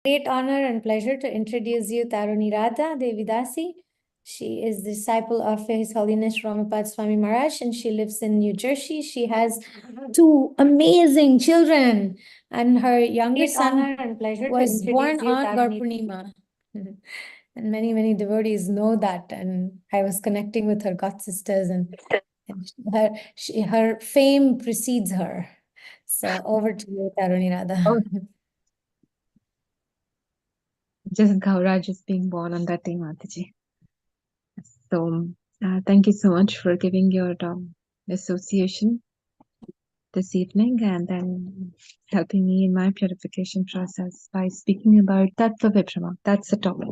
Great honor and pleasure to introduce you Taruni Radha Devidasi. She is the disciple of His Holiness Ramapad Swami Maharaj, and she lives in New Jersey. She has two amazing children, and her youngest son and pleasure was born on Garpurnima. And many, many devotees know that. And I was connecting with her god sisters, and her fame precedes her. So over to you, Taruni Radha. Oh, just Gaura just being born on that day, Mataji. So thank you so much for giving your association this evening and then helping me in my purification process by speaking about Tattva Vibrama. That's the topic.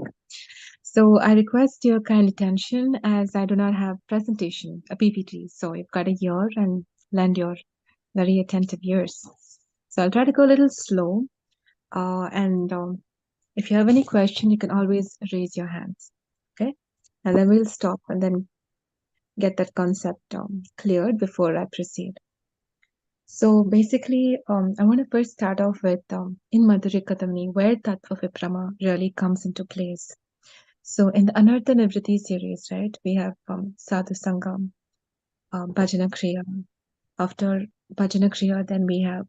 So I request your kind attention as I do not have presentation, a PPT. So you've got to hear and lend your very attentive ears. So I'll try to go a little slow. And if you have any question, you can always raise your hands. Okay. And then we'll stop and then get that concept cleared before I proceed. So basically, I want to first start off with in Madhurya Kadamini, where Tattva Viprama really comes into place. So in the Anartha Nivriti series, right, we have Sadhu Sangam, Bhajana Kriya. After Bhajana Kriya, then we have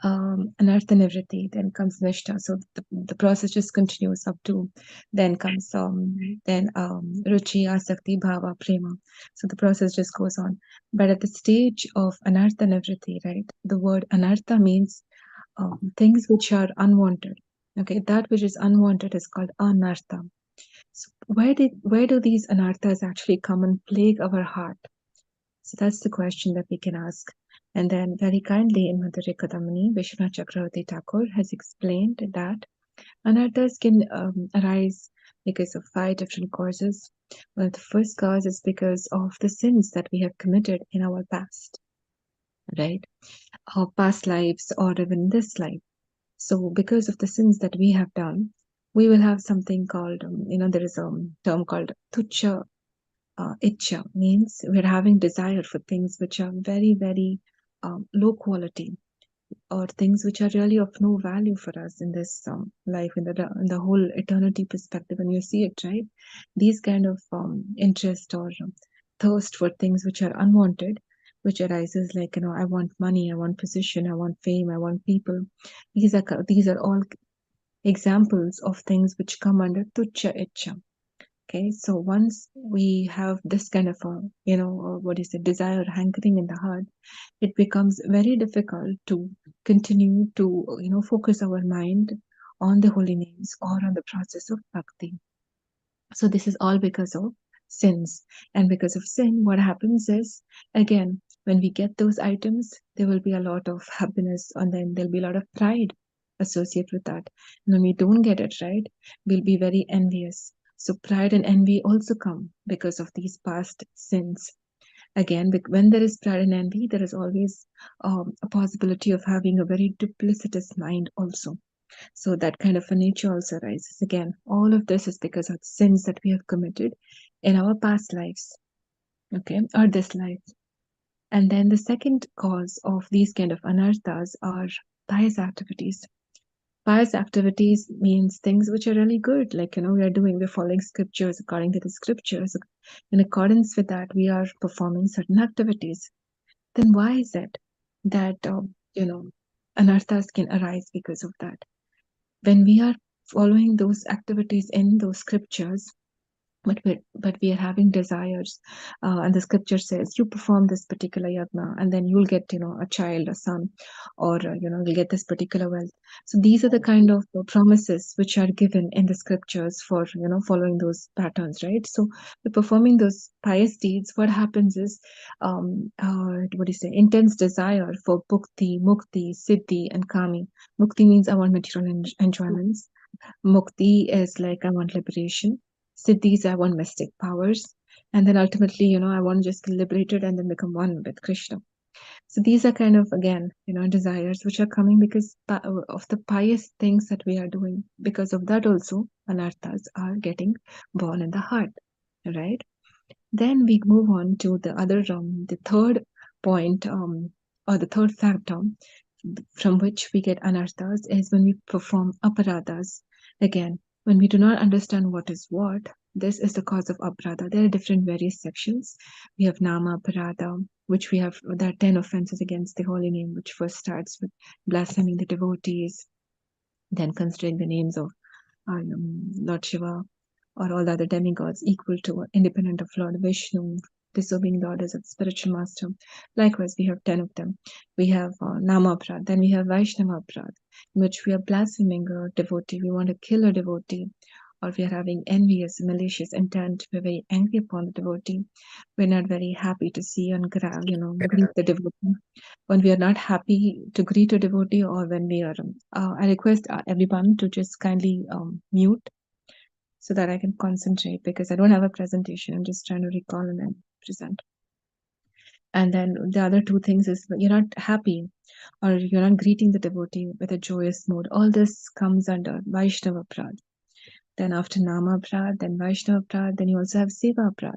Anartha Nivriti, then comes Nishta. So the process just continues up to then comes Ruchi, Asakti, Bhava, Prema. So the process just goes on. But at the stage of Anartha Nivriti, right, the word Anartha means things which are unwanted. Okay, that which is unwanted is called Anartha. So where do these Anarthas actually come and plague our heart? So that's the question that we can ask. And then very kindly in Madhurya Kadamini, Vishwanath Chakravarti Thakur has explained that anarthas can arise because of 5 different causes. Well, the first cause is because of the sins that we have committed in our past, right? Our past lives or even this life. So because of the sins that we have done, we will have something called, there is a term called tucha Ichcha, means we're having desire for things which are very, very low quality, or things which are really of no value for us in this life, in the whole eternity perspective. And you see it, right? These kind of interest or thirst for things which are unwanted, which arises like, I want money, I want position, I want fame, I want people. These are all examples of things which come under tucha Ichcha. Okay, so once we have this kind of desire, hankering in the heart, it becomes very difficult to continue to, focus our mind on the holy names or on the process of bhakti. So this is all because of sins. And because of sin, what happens is, again, when we get those items, there will be a lot of happiness, and then there'll be a lot of pride associated with that. And when we don't get it right, we'll be very envious. So pride and envy also come because of these past sins. Again, when there is pride and envy, there is always a possibility of having a very duplicitous mind also. So that kind of a nature also arises. Again, all of this is because of sins that we have committed in our past lives, okay, or this life. And then the second cause of these kind of anarthas are pious activities. Pious activities means things which are really good, like, we're following scriptures according to the scriptures. In accordance with that, we are performing certain activities. Then why is it that, anarthas can arise because of that? When we are following those activities in those scriptures, but we are having desires, and the scripture says you perform this particular yagna and then you'll get a child, a son, or you'll get this particular wealth. So these are the kind of promises which are given in the scriptures for following those patterns, right? So by performing those pious deeds, what happens is intense desire for bhukti, mukti, siddhi, and kami. Mukti means I want material enjoyments. Mukti is like I want liberation. Siddhis, I want mystic powers. And then ultimately, I want to just be liberated and then become one with Krishna. So these are kind of, again, desires which are coming because of the pious things that we are doing. Because of that also, anarthas are getting born in the heart, right? Then we move on to the other, the third point, or the third factor. from which we get anarthas is when we perform aparadhas. Again, when we do not understand what is what, this is the cause of aparadha. There are different various sections. We have nama aparadha, which we have, there are 10 offenses against the holy name, which first starts with blaspheming the devotees, then considering the names of Lord Shiva or all the other demigods equal to or independent of Lord Vishnu, disobeying the orders of the spiritual master. Likewise, we have 10 of them. We have Nama Aparad, then we have Vaishnava Aparad, in which we are blaspheming a devotee, we want to kill a devotee, or we are having envious, malicious intent, we're very angry upon the devotee, we're not very happy to see and greet the devotee. When we are not happy to greet a devotee, or when we are, I request everyone to just kindly mute so that I can concentrate, because I don't have a presentation. I'm just trying to recall and then present. And then the other two things is you're not happy or you're not greeting the devotee with a joyous mood. All this comes under Vaishnava Prad. Then after Nama Prad, then Vaishnava Prad, then you also have Seva Prad.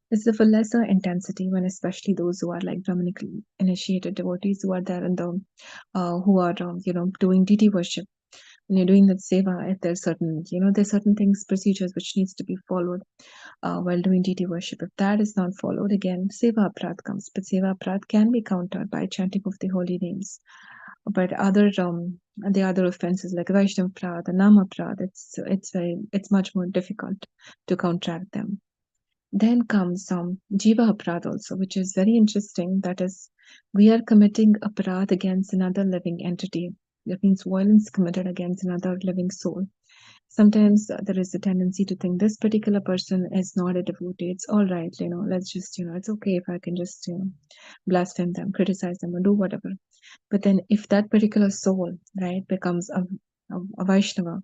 This is of a lesser intensity when especially those who are like Brahmanically initiated devotees who are there in the, who are, doing deity worship. When you're doing that seva, if there's certain, there's certain things, procedures which needs to be followed while doing deity worship. If that is not followed, again, seva aparadh comes. But seva aparadh can be countered by chanting of the holy names. But the other offenses like Vaishnava aparadh and Nama aparadh, it's much more difficult to counteract them. Then comes jiva aparadh also, which is very interesting. That is, we are committing aparadh against another living entity. That means violence committed against another living soul. Sometimes there is a tendency to think this particular person is not a devotee. It's all right, let's just, it's okay if I can just, blaspheme them, criticize them, or do whatever. But then if that particular soul, right, becomes a Vaishnava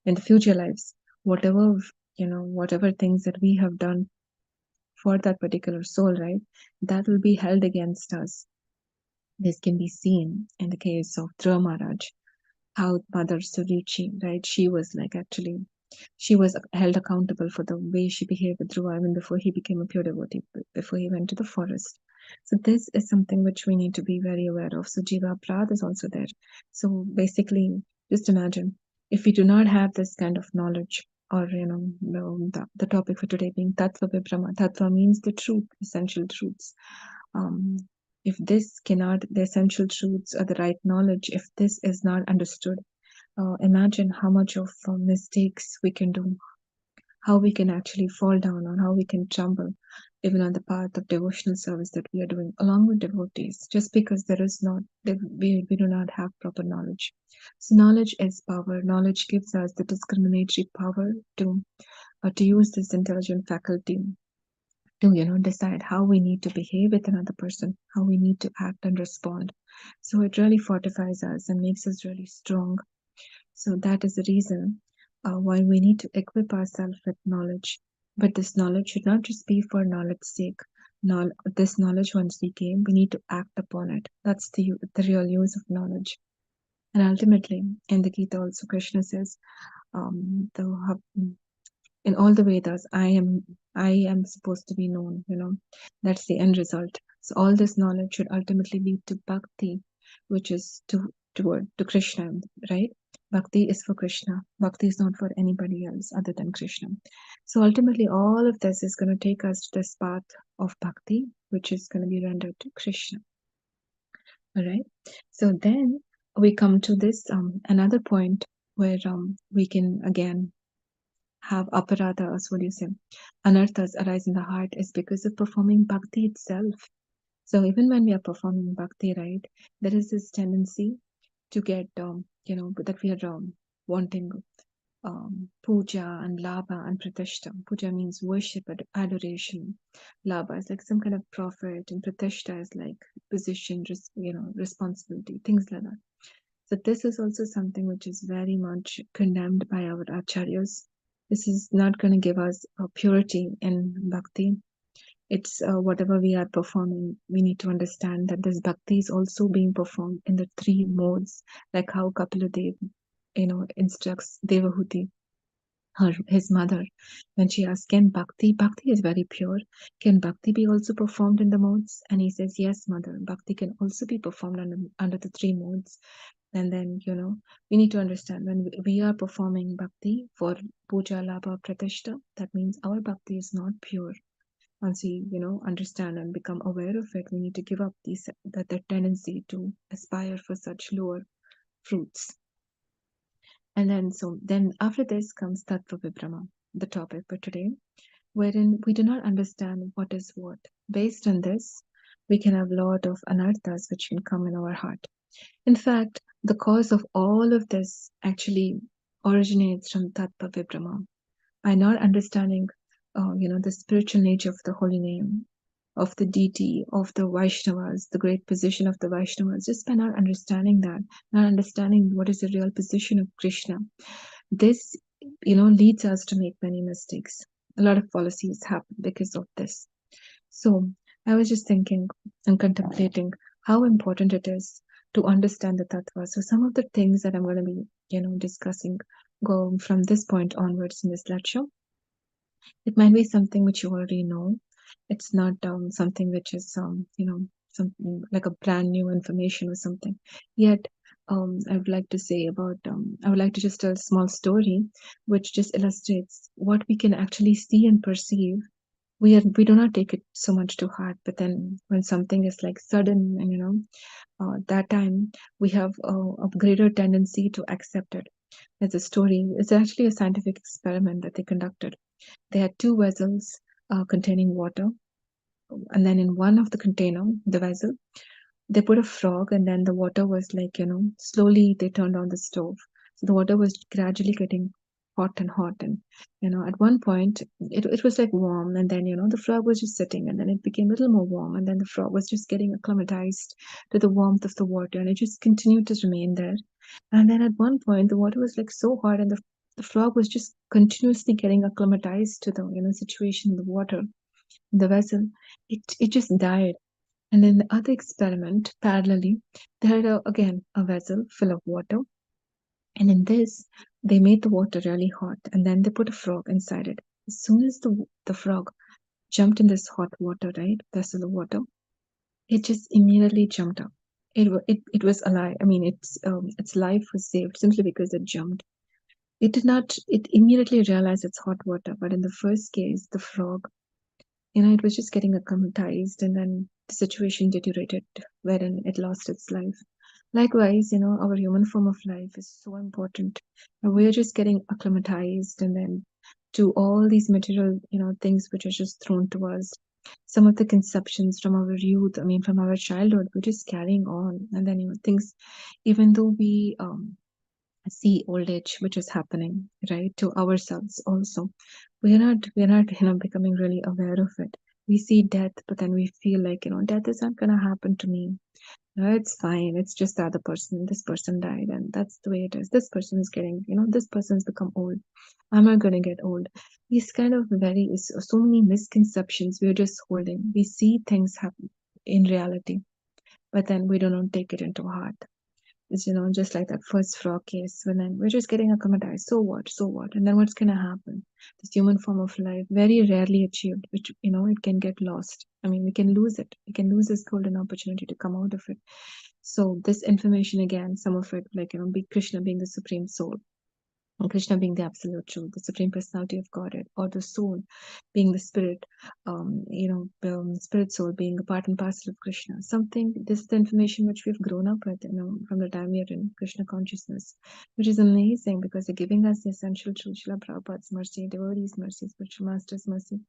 in the future lives, whatever, whatever things that we have done for that particular soul, right, that will be held against us. This can be seen in the case of Dhruva Maharaj, how Mother Suruchi, right, she was held accountable for the way she behaved with Dhruva even before he became a pure devotee, before he went to the forest. So this is something which we need to be very aware of. So Jiva Prad is also there. So basically, just imagine if we do not have this kind of knowledge, or the topic for today being Tattva Vibrama. Tattva means the truth, essential truths. If this cannot, the essential truths or the right knowledge, if this is not understood, imagine how much of mistakes we can do, how we can actually fall down, or how we can stumble even on the path of devotional service that we are doing along with devotees, just because we do not have proper knowledge. So knowledge is power. Knowledge gives us the discriminatory power to use this intelligent faculty to decide how we need to behave with another person, how we need to act and respond. So it really fortifies us and makes us really strong. So that is the reason why we need to equip ourselves with knowledge. But this knowledge should not just be for knowledge's sake. This knowledge, once we gain, we need to act upon it. That's the real use of knowledge. And ultimately, in the Gita also, Krishna says, in all the Vedas, I am supposed to be known, that's the end result. So all this knowledge should ultimately lead to bhakti, which is to Krishna, right? Bhakti is for Krishna. Bhakti is not for anybody else other than Krishna. So ultimately, all of this is going to take us to this path of bhakti, which is going to be rendered to Krishna. All right. So then we come to this another point where we can again have aparadhas, what do you say, anarthas arise in the heart is because of performing bhakti itself. So even when we are performing bhakti, right, there is this tendency to get, that we are wanting puja and labha and pratishta. Puja means worship, adoration. Labha is like some kind of profit, and pratishta is like position, responsibility, things like that. So this is also something which is very much condemned by our acharyas. This is not going to give us a purity in bhakti. It's whatever we are performing, we need to understand that this bhakti is also being performed in the three modes, like how Kapila Dev, instructs Devahuti his mother, when she asked, can bhakti is very pure, can bhakti be also performed in the modes? And he says, yes, mother, bhakti can also be performed under the three modes. And then, we need to understand when we are performing bhakti for puja, labha, pratishta, that means our bhakti is not pure. Once we, understand and become aware of it, we need to give up that tendency to aspire for such lower fruits. And then after this comes Tattva Vibrama, the topic for today, wherein we do not understand what is what. Based on this, we can have a lot of anarthas which can come in our heart. In fact, the cause of all of this actually originates from Tattva Vibrama. By not understanding, the spiritual nature of the holy name, of the deity, of the Vaishnavas, the great position of the Vaishnavas, just by not understanding that, not understanding what is the real position of Krishna, this, leads us to make many mistakes. A lot of policies happen because of this. So I was just thinking and contemplating how important it is to understand the tattva. So some of the things that I'm going to be, discussing go from this point onwards in this lecture. It might be something which you already know. It's not something which is something like a brand new information or something. Yet I would like to say about I would like to just tell a small story which just illustrates what we can actually see and perceive. We do not take it so much to heart, but then when something is like sudden and that time we have a greater tendency to accept it. There's a story. It's actually a scientific experiment that they conducted. They had two vessels containing water, and then in one of the container, the vessel, they put a frog, and then the water was like, slowly they turned on the stove. So the water was gradually getting hot and hot. And, at one point, it was like warm, and then, the frog was just sitting, and then it became a little more warm, and then the frog was just getting acclimatized to the warmth of the water, and it just continued to remain there. And then at one point, the water was like so hot, and the frog was just continuously getting acclimatized to the situation in the water, in the vessel. It just died. And in the other experiment, parallelly, they had again a vessel full of water. And in this, they made the water really hot, and then they put a frog inside it. As soon as the frog jumped in this hot water, right, vessel of water, it just immediately jumped up. It was alive. I mean, its life was saved simply because it jumped. It did not. It immediately realized it's hot water. But in the first case, the frog, it was just getting acclimatized, and then the situation deteriorated, wherein it lost its life. Likewise, our human form of life is so important. And we're just getting acclimatized, and then to all these material, things which are just thrown to us. Some of the conceptions from our youth, I mean, from our childhood, we're just carrying on, and then things, even though we see old age which is happening right to ourselves also, we're not becoming really aware of it. We see death, but then we feel like death is not going to happen to me. It's fine, it's just the other person, this person died, and that's the way it is. This person is getting, this person's become old, I'm not going to get old. These kind of so many misconceptions we're just holding. We see things happen in reality, but then we don't take it into heart. It's, just like that first frog case, when then we're just getting acclimatized. So what? So what? And then what's going to happen? This human form of life, very rarely achieved, which, it can get lost. I mean, we can lose it. We can lose this golden opportunity to come out of it. So this information, again, some of it, like, Krishna being the supreme soul, Krishna being the absolute truth, the supreme personality of Godhead, or the soul being the spirit, spirit soul being a part and parcel of Krishna. Something, this is the information which we've grown up with, from the time we are in Krishna consciousness, which is amazing because they're giving us the essential truth, Srila Prabhupada's mercy, devotees' mercy, spiritual master's mercy.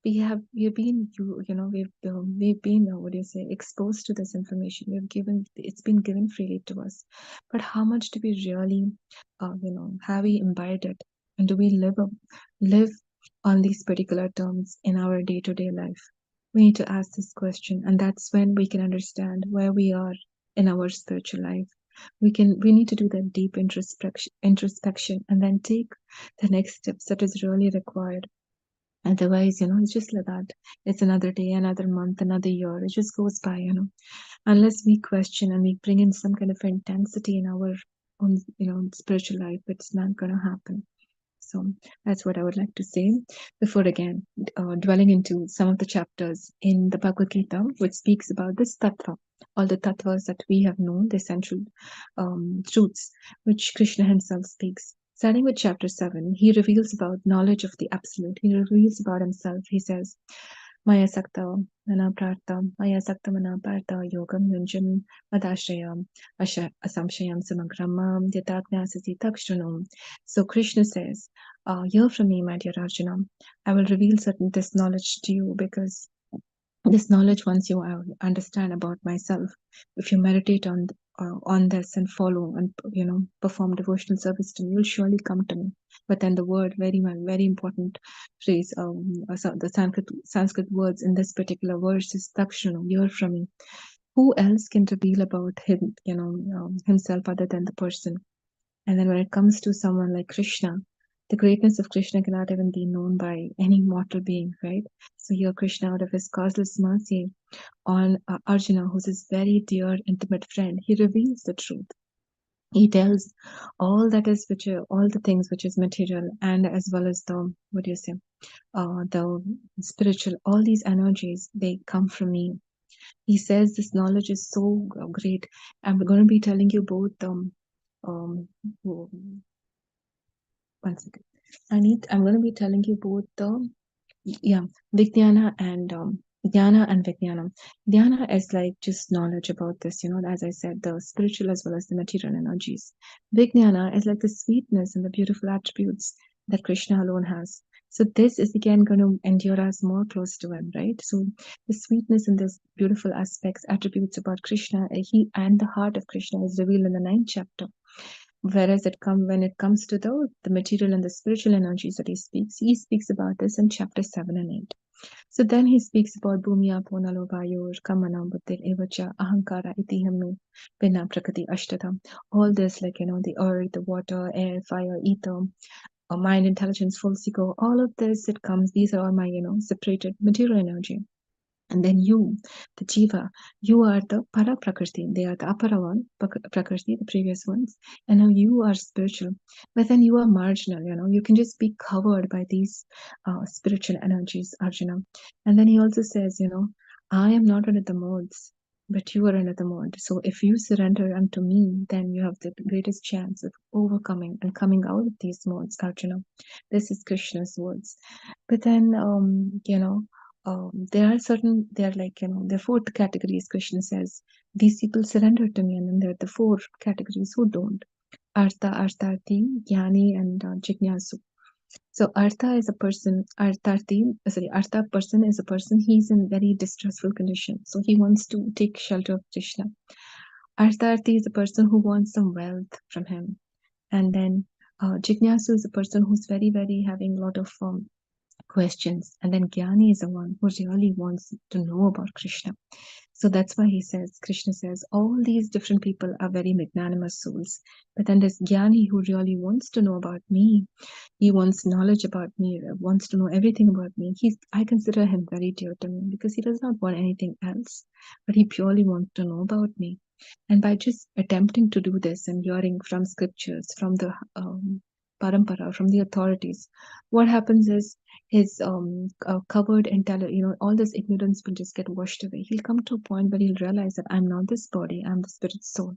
We've been we've been what do you say, exposed to this information. It's been given freely to us, but how much do we really have we imbibed it, and do we live on these particular terms in our day-to-day life? We need to ask this question, and that's when we can understand where we are in our spiritual life. We need to do that deep introspection and then take the next steps that is really required. Otherwise, it's just like that. It's another day, another month, another year. It just goes by, Unless we question and we bring in some kind of intensity in our own, spiritual life, it's not going to happen. So that's what I would like to say before again dwelling into some of the chapters in the Bhagavad Gita, which speaks about this tattva, all the tattvas that we have known, the essential truths which Krishna himself speaks. Starting with chapter 7, he reveals about knowledge of the absolute. He reveals about himself. He says, Maya Sakta Mana Prartha, Maya Sakta Mana Partha Yogam Yunjam Madashrayam Asamshayam Samagramam Yatagnyasati Takshunam. So Krishna says, hear from me, my dear Arjuna. I will reveal certain this knowledge to you because this knowledge, once you understand about myself, if you meditate on this and follow and perform devotional service to me, you'll surely come to me. But then the word, very important phrase, the Sanskrit words in this particular verse is takshunu, hear from me. Who else can reveal about him, himself other than the person? And then when it comes to someone like Krishna, the greatness of Krishna cannot even be known by any mortal being, right? So here Krishna, out of his causeless mercy on Arjuna, who's his very dear, intimate friend, he reveals the truth. He tells all that is all the things which is material, and as well as the the spiritual. All these energies, they come from me. He says this knowledge is so great. I'm going to be telling you both. Um, 1 second. I'm going to be telling you both the Vijnana and Dhyana and Vijnanam. Dhyana is like just knowledge about this, as I said, the spiritual as well as the material energies. Vijnana is like the sweetness and the beautiful attributes that Krishna alone has. So this is again going to endure us more close to him, right? So the sweetness and this beautiful aspects, attributes about Krishna, he and the heart of Krishna is revealed in the 9th chapter. Whereas when it comes to the material and the spiritual energies that he speaks about this in chapter 7 and 8. So then he speaks about Bhumya Ponalo Vayur Kamana Buddhir Evacha Ahankara Itihame Vina Prakati Ashtata. All this, like the earth, the water, air, fire, ether, mind, intelligence, full ego, all of this, these are all my separated material energy. And then you, the Jiva, you are the Para Prakriti. They are the Apara one, Prakriti, the previous ones. And now you are spiritual. But then you are marginal, you can just be covered by these spiritual energies, Arjuna. And then he also says, I am not under the modes, but you are under the mode. So if you surrender unto me, then you have the greatest chance of overcoming and coming out of these modes, Arjuna. This is Krishna's words. But then, there are 4 categories. Krishna says these people surrender to me, and then there are the 4 categories who don't: Artha, Artharthi, Jnani, and Jignasu. So Artha is a person. Artha person is a person. He's in very distressful condition, so he wants to take shelter of Krishna. Artharthi is a person who wants some wealth from him, and then Jignasu is a person who's very, very having a lot of questions, and then Jnani is the one who really wants to know about Krishna. So that's why Krishna says, all these different people are very magnanimous souls. But then there's Jnani who really wants to know about me. He wants knowledge about me, wants to know everything about me. I consider him very dear to me because he does not want anything else, but he purely wants to know about me. And by just attempting to do this and hearing from scriptures, from the parampara, from the authorities, what happens is his covered all this ignorance will just get washed away. He'll come to a point where he'll realize that I'm not this body, I'm the spirit soul.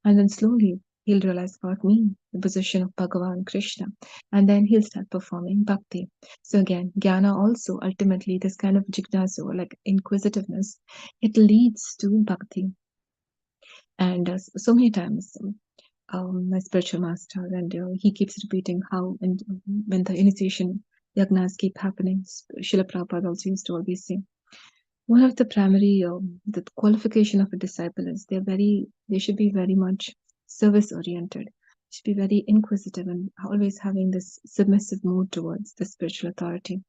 And then slowly he'll realize about me, the position of Bhagavan Krishna. And then he'll start performing bhakti. So again, jnana also, ultimately, this kind of jignasu, or like inquisitiveness, it leads to bhakti. And so many times, my spiritual master, and he keeps repeating how, and when the initiation yagnas keep happening, Srila Prabhupada also used to always say, one of the primary the qualification of a disciple is they should be very much service oriented, should be very inquisitive and always having this submissive mood towards the spiritual authority.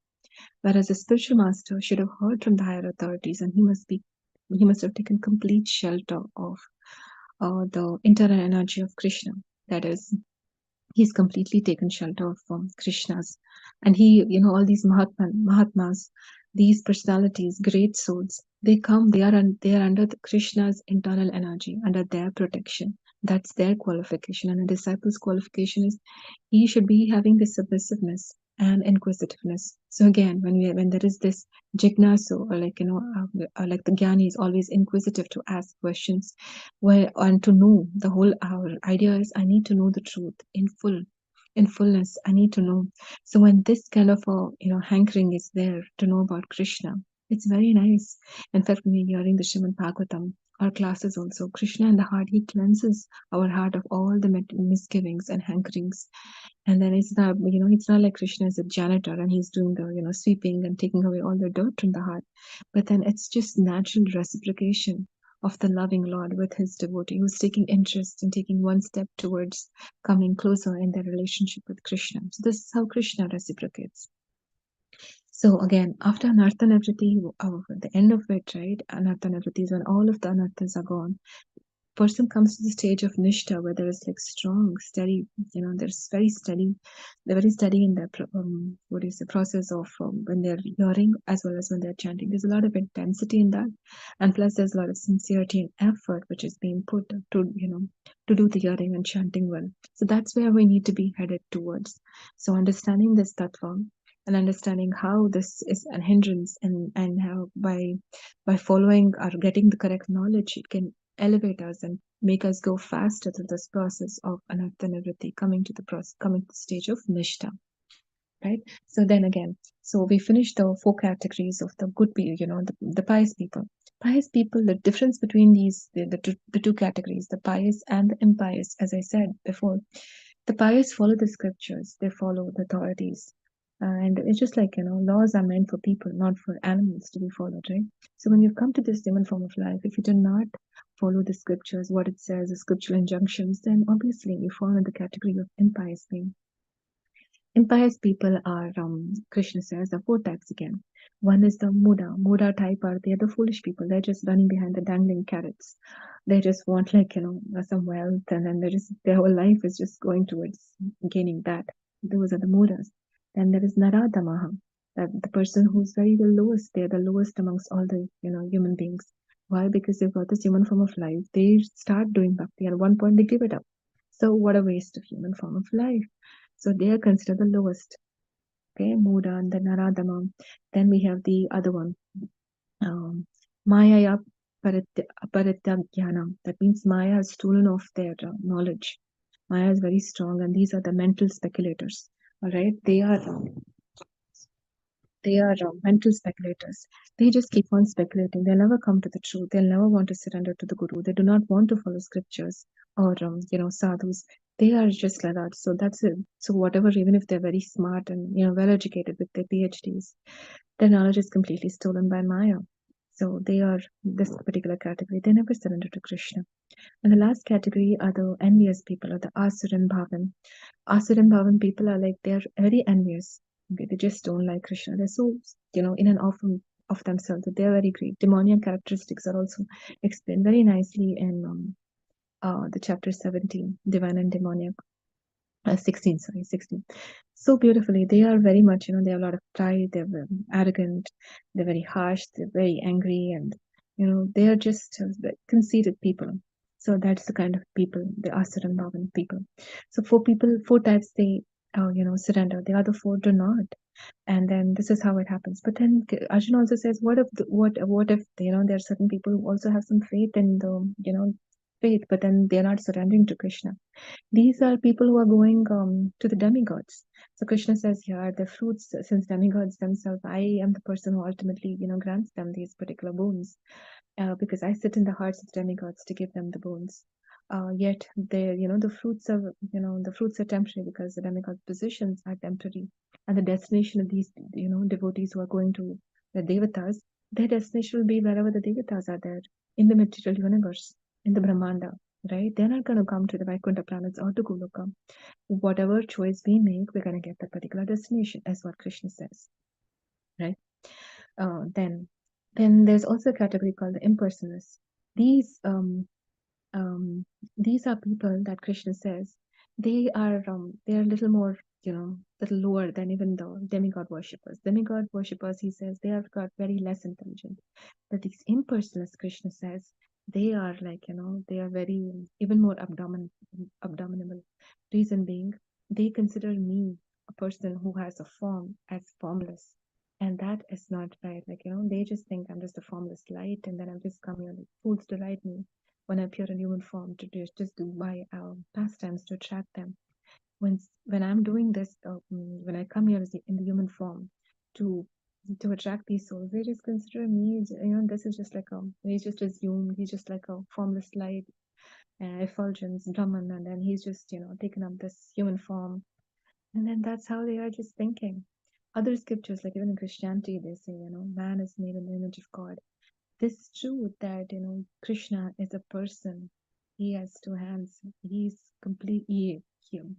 Whereas a spiritual master should have heard from the higher authorities, and he must have taken complete shelter of the internal energy of Krishna. That is, he's completely taken shelter from Krishna's, and all these Mahatmas, these personalities, great souls, they are under Krishna's internal energy, under their protection. That's their qualification. And a disciple's qualification is he should be having this submissiveness and inquisitiveness. So again, when there is this jignasu, or like like the jnani is always inquisitive to ask questions, where and to know the whole. Our idea is I need to know the truth in fullness. I need to know. So when this kind of a hankering is there to know about Krishna, it's very nice. In fact, when we're hearing the Srimad Bhagavatam, our classes also, Krishna in the heart, he cleanses our heart of all the misgivings and hankerings. And then it's not like Krishna is a janitor and he's doing the, sweeping and taking away all the dirt from the heart. But then it's just natural reciprocation of the loving Lord with his devotee who's taking interest and taking one step towards coming closer in their relationship with Krishna. So this is how Krishna reciprocates. So again, after Anartha Nivriti, the end of it, right? Anartha Nivriti is when all of the anarthas are gone. Person comes to the stage of Nishtha where there is like strong, steady, there's very steady, they're very steady in their, process of when they're hearing as well as when they're chanting. There's a lot of intensity in that. And plus there's a lot of sincerity and effort which is being put to do the hearing and chanting well. So that's where we need to be headed towards. So understanding this tattva and understanding how this is a hindrance and how by following or getting the correct knowledge, it can elevate us and make us go faster through this process of anartha nivritti, coming to the stage of nishtha, right? So then again, so we finished the 4 categories of the good people, the pious people. Pious people, the difference between the two categories, the pious and the impious, as I said before, the pious follow the scriptures, they follow the authorities. And it's just like, laws are meant for people, not for animals to be followed, right? So when you come to this human form of life, if you do not follow the scriptures, what it says, the scriptural injunctions, then obviously you fall in the category of impious being. Impious people are, Krishna says, the 4 types again. One is the Muda. Muda type are they are the foolish people. They're just running behind the dangling carrots. They just want some wealth, and then their whole life is just going towards gaining that. Those are the Mudas. Then there is Naradamaha, that the person who's very the lowest. They're the lowest amongst all the human beings. Why? Because they've got this human form of life. They start doing bhakti. At one point, they give it up. So what a waste of human form of life. So they are considered the lowest. Okay, Muda and the Naradama. Then we have the other one, Maya Parityagyana. That means Maya has stolen off their knowledge. Maya is very strong, and these are the mental speculators. All right, they are mental speculators. They just keep on speculating. They'll never come to the truth. They'll never want to surrender to the Guru. They do not want to follow scriptures or sadhus. They are just like that. So that's it. So whatever, even if they're very smart and well educated with their PhDs, their knowledge is completely stolen by Maya. So they are this particular category. They never surrender to Krishna. And the last category are the envious people, or the Asuran Bhavan. Asuran Bhavan people are like, they're very envious. Okay, they just don't like Krishna. They're so, in and of themselves. They're very great. Demoniac characteristics are also explained very nicely in the chapter 17, Divine and Demoniac. 16. So beautifully. They are very much, they have a lot of pride, they're arrogant, they're very harsh, they're very angry, and, they are just conceited people. So that's the kind of people, the Asuran Bhavan people. So 4 types, they, surrender. The other 4 do not. And then this is how it happens. But then Arjuna also says, what if, there are certain people who also have some faith in the, faith, but then they're not surrendering to Krishna. These are people who are going to the demigods. So Krishna says here, the fruits, since demigods themselves, I am the person who ultimately, grants them these particular boons, because I sit in the hearts of the demigods to give them the boons. Yet the fruits are temporary because the demigod positions are temporary, and the destination of these, devotees who are going to the devatas, their destination will be wherever the devatas are there in the material universe, in the Brahmanda. Right? They're not going to come to the Vaikuntha planets or to Goloka. Whatever choice we make, we're going to get that particular destination, as what Krishna says. Right? Then there's also a category called the impersonalists. These are people that Krishna says they are a little more, little lower than even the demigod worshippers. Demigod worshippers, he says, they have got very less intelligence. But these impersonalists, Krishna says, they are like, they are very, even more abdominable. Reason being, they consider me a person who has a form as formless. And that is not right. Like, they just think I'm just a formless light, and then I'm just coming on like fools to delight me when I appear in human form to just do my pastimes to attract them. When I'm doing this, when I come here in the human form to attract these souls, they just consider me, this is just like he's just assumed, he's just like a formless light, effulgence, Brahman, and then he's just, taken up this human form. And then that's how they are just thinking. Other scriptures, like even in Christianity, they say, man is made in the image of God. This truth that, Krishna is a person, he has two hands, he's completely human.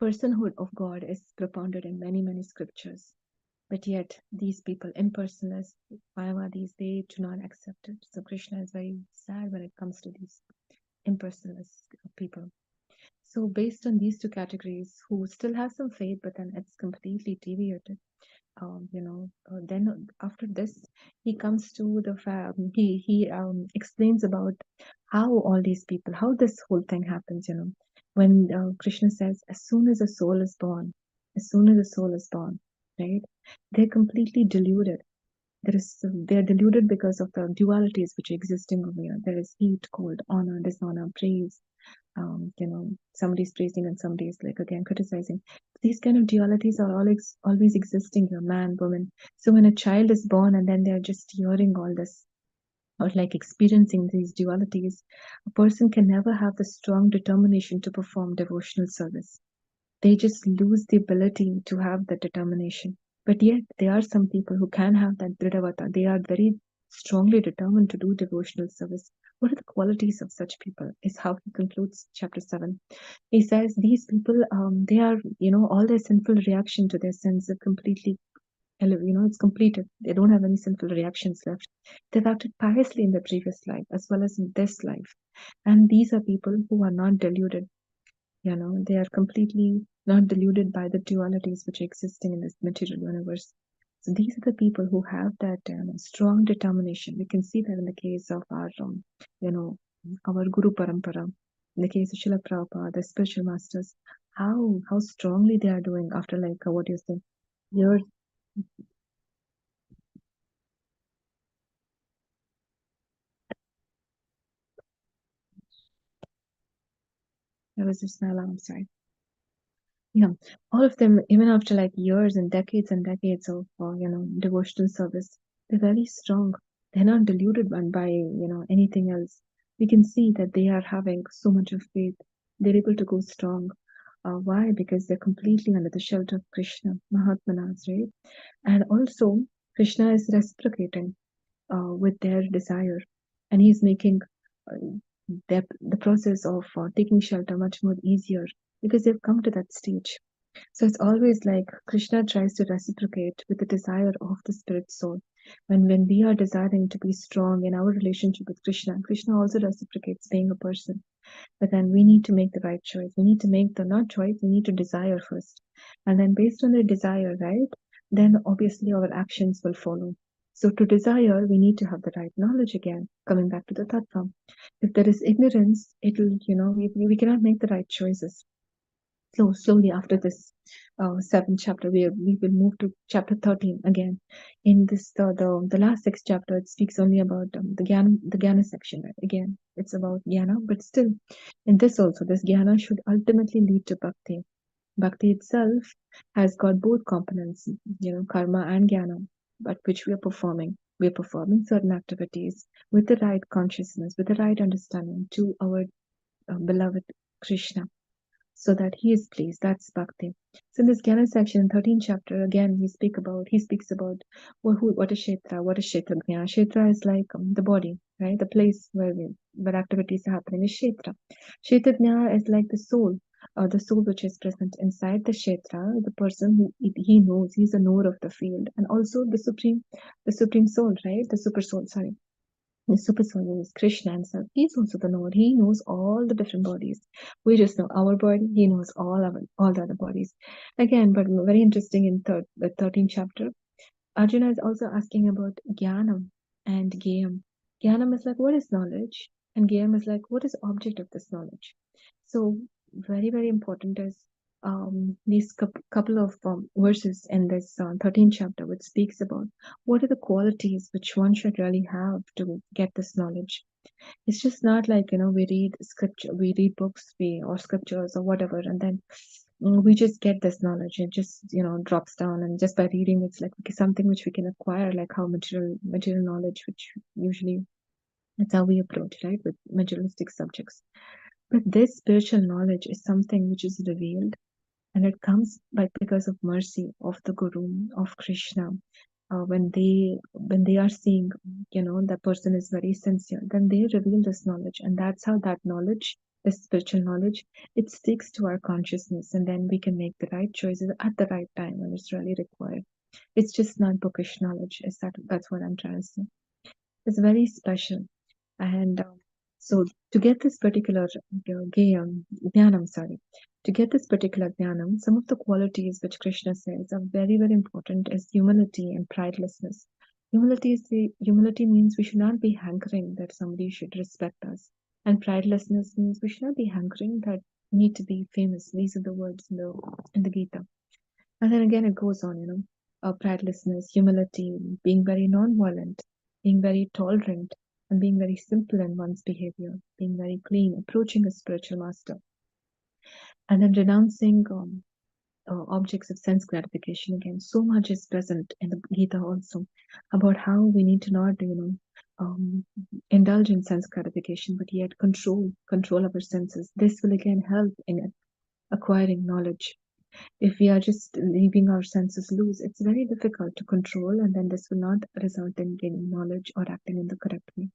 Personhood of God is propounded in many, many scriptures, but yet these people, impersonalists, Mayavadis, they do not accept it. So Krishna is very sad when it comes to these impersonalist people. So based on these two categories, who still have some faith, but then it's completely deviated. Then after this, he comes to the he explains about how all these people, how this whole thing happens. When Krishna says, as soon as a soul is born, as soon as a soul is born, right? They're completely deluded. They're deluded because of the dualities which are existing over here. There is heat, cold, honor, dishonor, praise, somebody's praising and somebody's like again criticizing. These kind of dualities are always existing here, man, woman. So when a child is born and then they're just hearing all this or like experiencing these dualities, a person can never have the strong determination to perform devotional service. They just lose the ability to have that determination. But yet, there are some people who can have that dridavata. They are very strongly determined to do devotional service. What are the qualities of such people? Is how he concludes chapter 7. He says these people, they are, all their sinful reaction to their sins are completely, it's completed. They don't have any sinful reactions left. They've acted piously in the previous life as well as in this life. And these are people who are not deluded. They are completely not deluded by the dualities which are existing in this material universe. So these are the people who have that strong determination. We can see that in the case of our, our Guru Parampara, in the case of Srila Prabhupada, the spiritual masters, how strongly they are doing after like what do you say, years. There was just an alarm, I'm sorry. Yeah, all of them, even after like years and decades of devotional service, they're very strong. They're not deluded by anything else. We can see that they are having so much of faith. They're able to go strong. Why? Because they're completely under the shelter of Krishna, Mahatmanas, right? And also, Krishna is reciprocating with their desire, and he's making uh, the process of taking shelter much more easier because they've come to that stage. So it's always like Krishna tries to reciprocate with the desire of the spirit soul. When we are desiring to be strong in our relationship with Krishna, Krishna also reciprocates being a person. But then we need to make the right choice. We need to make the not choice, we need to desire first. And then based on the desire, right, then obviously our actions will follow. So to desire, we need to have the right knowledge again, coming back to the tattva. If there is ignorance, it'll, we cannot make the right choices. So slowly after this seventh chapter, we will move to chapter 13 again. In this the last six chapter, it speaks only about the Jnana section. Right? Again, it's about Jnana, but still, in this also, this Jnana should ultimately lead to Bhakti. Bhakti itself has got both components, karma and Jnana, but which we are performing. We are performing certain activities with the right consciousness, with the right understanding to our beloved Krishna, so that he is pleased. That's bhakti. So in this Jnana section, 13th chapter, again he speaks about what is Kshetra, what is Kshetrajna. Kshetra is like the body, right? The place where activities are happening is Kshetra. Kshetrajna is like the soul which is present inside the Kshetra, the person who he knows, he's a knower of the field, and also the supreme soul, right? The super soul, sorry. The super soul is Krishna himself. He's also the knower. He knows all the different bodies. We just know our body. He knows all the other bodies. Again, but very interesting in the 13th chapter, Arjuna is also asking about Jnanam and Gayam. Jnanam is like, what is knowledge? And Gyam is like, what is the object of this knowledge? So very, very important is these couple of verses in this 13th chapter, which speaks about what are the qualities which one should really have to get this knowledge. It's just not like, we read scripture, we read books, or scriptures or whatever, and then we just get this knowledge. It just, drops down, and just by reading, it's like something which we can acquire, like how material knowledge, which usually that's how we approach, right, with materialistic subjects. But this spiritual knowledge is something which is revealed, and it comes because of mercy of the Guru, of Krishna. When they are seeing, that person is very sincere, then they reveal this knowledge, and that's how that knowledge, this spiritual knowledge, it sticks to our consciousness, and then we can make the right choices at the right time when it's really required. It's just not bookish knowledge. That's what I'm trying to say. It's very special. And so to get this particular jnanam, to get this particular jnanam, some of the qualities which Krishna says are very, very important is humility and pridelessness. Humility means we should not be hankering that somebody should respect us. And pridelessness means we should not be hankering that we need to be famous. These are the words in the Gita. And then again, it goes on, pridelessness, humility, being very non-violent, being very tolerant, and being very simple in one's behavior, being very clean, approaching a spiritual master, and then renouncing objects of sense gratification. Again, so much is present in the Gita also about how we need to not, indulge in sense gratification, but yet control our senses. This will again help in acquiring knowledge. If we are just leaving our senses loose, it's very difficult to control, and then this will not result in gaining knowledge or acting in the correct way.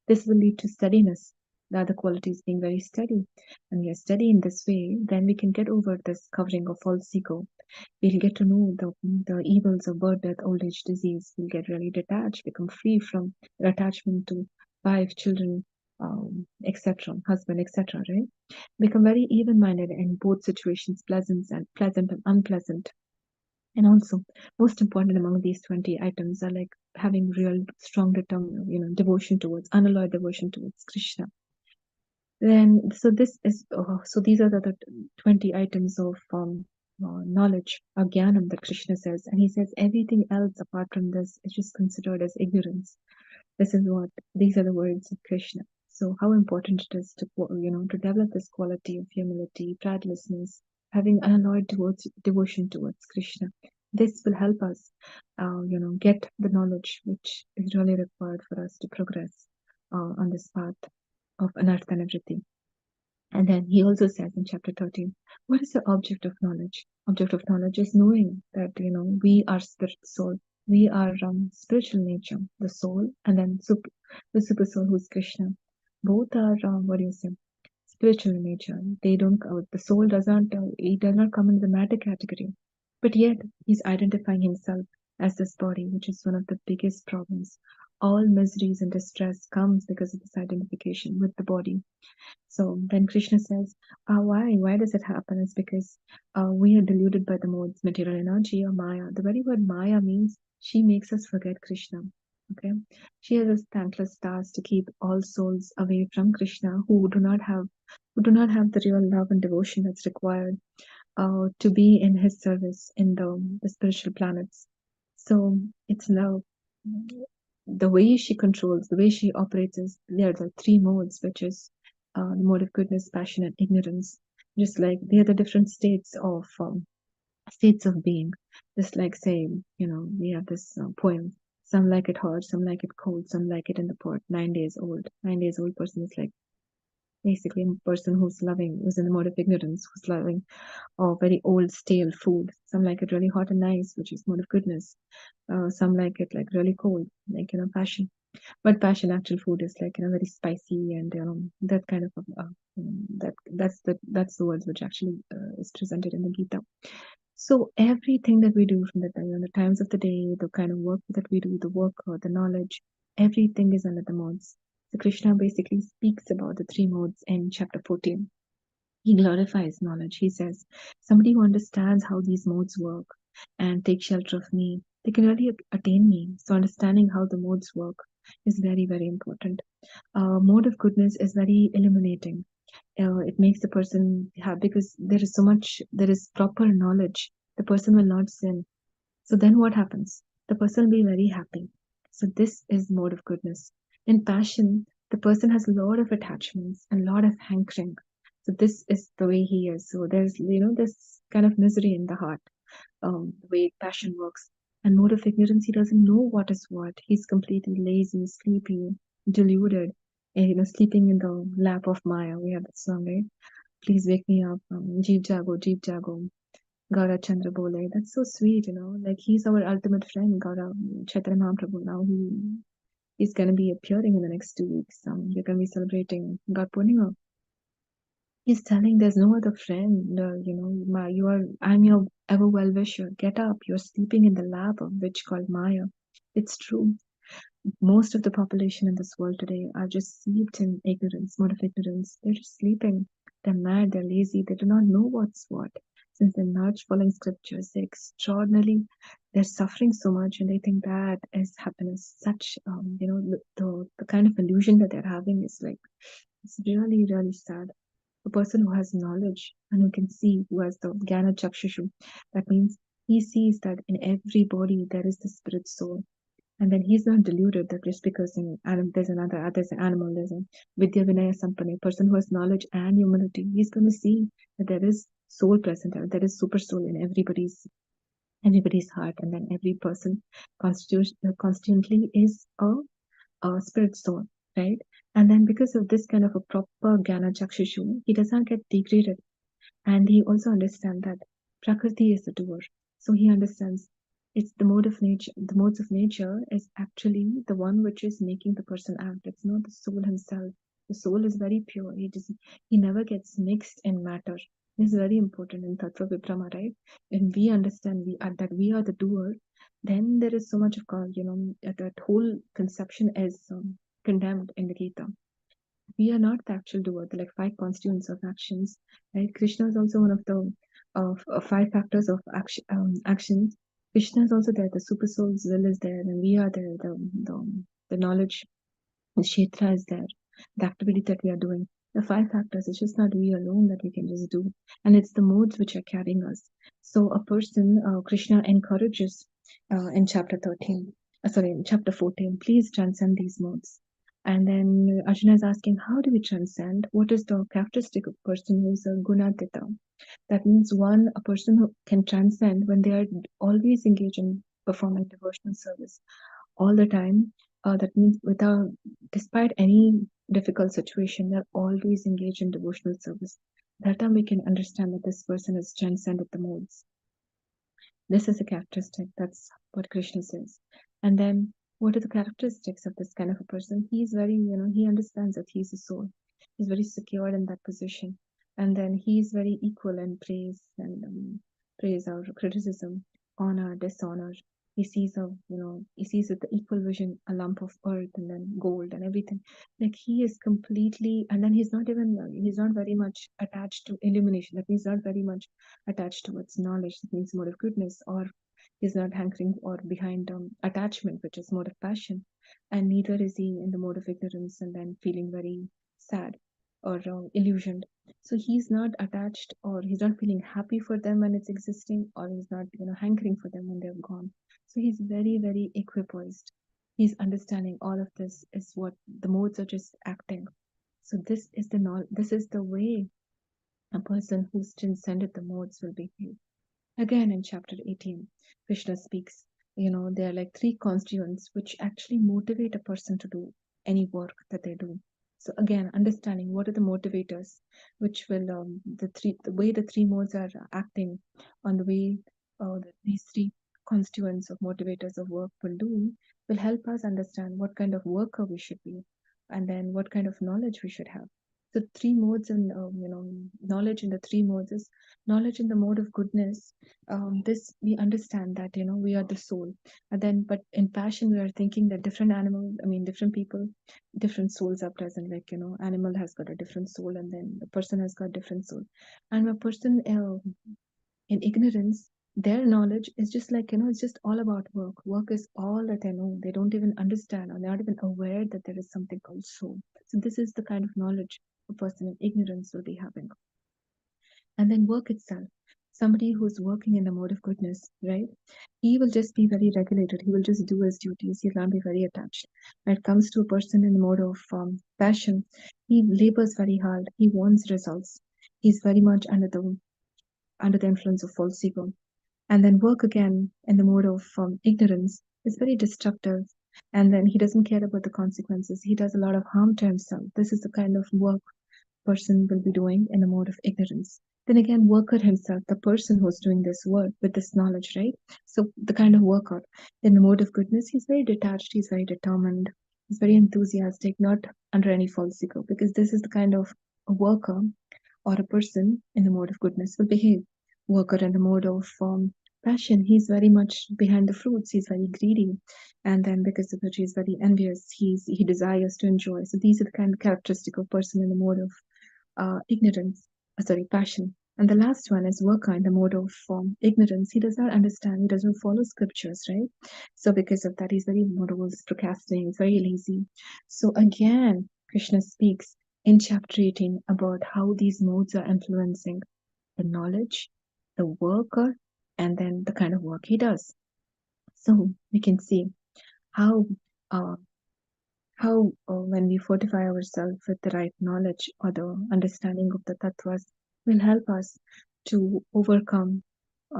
This will lead to steadiness, the other qualities being very steady. And we are steady in this way, then we can get over this covering of false ego. We'll get to know the evils of birth, death, old age, disease. We'll get really detached, become free from attachment to wife, children, etc., husband, etc., right? Become very even-minded in both situations, pleasant and unpleasant. And also, most important among these 20 items are like having real strong devotion towards, unalloyed devotion towards Krishna. Then, so these are the 20 items of knowledge, or jnanam, that Krishna says. And he says everything else apart from this is just considered as ignorance. These are the words of Krishna. So how important it is to develop this quality of humility, pridelessness, having unalloyed devotion towards Krishna. This will help us, get the knowledge which is really required for us to progress on this path of anartha and everything. And then he also says in chapter 13, what is the object of knowledge? Object of knowledge is knowing that, we are spirit soul. We are spiritual nature, the soul, and then the super soul, who's Krishna. Both are, spiritual in nature. They don't, the soul he does not come in the matter category. But yet, he's identifying himself as this body, which is one of the biggest problems. All miseries and distress comes because of this identification with the body. So then Krishna says, why? Why does it happen? It's because we are deluded by the modes, material energy or Maya. The very word Maya means she makes us forget Krishna. Okay, she has a thankless task to keep all souls away from Krishna who do not have the real love and devotion that's required to be in his service in the spiritual planets. So it's love. The way she controls, the way she operates is there are the three modes, which is the mode of goodness, passion, and ignorance. Just like they are the different states of being. Just like say, we have this poem. Some like it hot, some like it cold, some like it in the pot. 9 days old. 9 days old person is like basically a person who's in the mode of ignorance, who's loving very old stale food. Some like it really hot and nice, which is mode of goodness. Some like it like really cold, like passion. But passion, actual food is like very spicy, and that kind of that's the words which actually is presented in the Gita. So everything that we do from the times of the day, the kind of work that we do, the work or the knowledge, everything is under the modes. So Krishna basically speaks about the three modes in chapter 14. He glorifies knowledge. He says, somebody who understands how these modes work and take shelter of me, they can really attain me. So understanding how the modes work, is very, very important. Mode of goodness is very illuminating. It makes the person have, because there is proper knowledge. The person will not sin. So then what happens? The person will be very happy. So this is mode of goodness. In passion, the person has a lot of attachments and a lot of hankering. So this is the way he is. So there's, this kind of misery in the heart, the way passion works. And mode of ignorance, he doesn't know what is what. He's completely lazy, sleepy, deluded, and, sleeping in the lap of Maya. We have that song, right? Please wake me up. Jeev Jago, Jeev Jago. Gaurav Chandra Bole. That's so sweet, Like he's our ultimate friend, Gaurav Chaitanya Mahaprabhu. Now he's gonna be appearing in the next 2 weeks. We're gonna be celebrating God Purnima. He's telling there's no other friend. I'm your ever well wisher. Get up. You're sleeping in the lap of witch called Maya. It's true. Most of the population in this world today are just steeped in ignorance, mode of ignorance. They're just sleeping. They're mad, they're lazy, they do not know what's what. Since they're not following scriptures, they're suffering so much and they think that is happiness. Such, the kind of illusion that they're having is like, it's really, really sad. A person who has knowledge and who can see, who has the Jnana Chakshushu, that means he sees that in every body there is the spirit soul. And then he's not deluded that just because there's an animal, there's a Vidya Vinaya Sampane, person who has knowledge and humility, he's going to see that there is soul present, there is super soul in everybody's heart, and then every person constantly is a spirit soul, right? And then because of this kind of a proper Jnana Chakshushu, he does not get degraded. And he also understands that Prakriti is the doer. So he understands it's the mode of nature. The modes of nature is actually the one which is making the person act. It's not the soul himself. The soul is very pure. He never gets mixed in matter. This is very important in Tattva Vibrama, right? When we understand that we are the doer, then there is so much of that whole conception is condemned in the Gita. We are not the actual doer, the like five constituents of actions, right? Krishna is also one of the five factors of actions. Krishna is also there, the super soul's will is there, and we are there, the knowledge, the kshetra is there, the activity that we are doing. The five factors, it's just not we alone that we can just do, and it's the modes which are carrying us. So a person, Krishna encourages in chapter 13, in chapter 14, please transcend these modes. And then Arjuna is asking, how do we transcend? What is the characteristic of a person who's a gunatita? That means a person who can transcend when they are always engaged in performing devotional service all the time. That means despite any difficult situation, they're always engaged in devotional service. That time we can understand that this person has transcended the modes. This is a characteristic. That's what Krishna says. And then what are the characteristics of this kind of a person? He's very, he understands that he's a soul. He's very secure in that position. And then he's very equal in praise or criticism, honor, dishonor. He sees with the equal vision a lump of earth and then gold and everything. Like he is completely, and then he's not very much attached to illumination. That means not very much attached towards knowledge. That means mode of goodness, or he's not hankering or behind attachment, which is mode of passion. And neither is he in the mode of ignorance and then feeling very sad or illusioned. So he's not attached, or he's not feeling happy for them when it's existing, or he's not hankering for them when they're gone. So he's very, very equipoised. He's understanding all of this is what the modes are just acting. So this is the way a person who's transcended the modes will behave. Again, in chapter 18, Krishna speaks, there are like three constituents which actually motivate a person to do any work that they do. So again, understanding what are the motivators, which will the way the three modes are acting on the way these three constituents of motivators of work will help us understand what kind of worker we should be, and then what kind of knowledge we should have. The three modes and knowledge in the three modes is knowledge in the mode of goodness. This we understand that we are the soul, and then but in passion we are thinking that different people, different souls are present. Like animal has got a different soul, and then the person has got different soul, and a person in ignorance Their knowledge is just like, it's just all about work. Work is all that they know. They don't even understand or they're not even aware that there is something called soul. So this is the kind of knowledge a person in ignorance will be having. And then work itself. Somebody who's working in the mode of goodness, right? He will just be very regulated. He will just do his duties. He will not be very attached. When it comes to a person in the mode of passion, he labors very hard. He wants results. He's very much under the influence of false ego. And then work again in the mode of ignorance is very destructive. And then he doesn't care about the consequences. He does a lot of harm to himself. This is the kind of work person will be doing in a mode of ignorance. Then again, worker himself, the person who's doing this work with this knowledge, right? So the kind of worker in the mode of goodness, he's very detached, he's very determined, he's very enthusiastic, not under any false ego, because this is the kind of a worker or a person in the mode of goodness will behave. Worker in the mode of passion, he's very much behind the fruits, he's very greedy, and then because of which he's very envious, he desires to enjoy. So these are the kind of characteristic of person in the mode of passion. And the last one is worker in the mode of ignorance. He does not understand, he doesn't follow scriptures, right? So because of that, he's very morose, procrastinating, he's very lazy. So again, Krishna speaks in chapter 18 about how these modes are influencing the knowledge, the worker, and then the kind of work he does. So we can see how uh, when we fortify ourselves with the right knowledge or the understanding of the tattvas will help us to overcome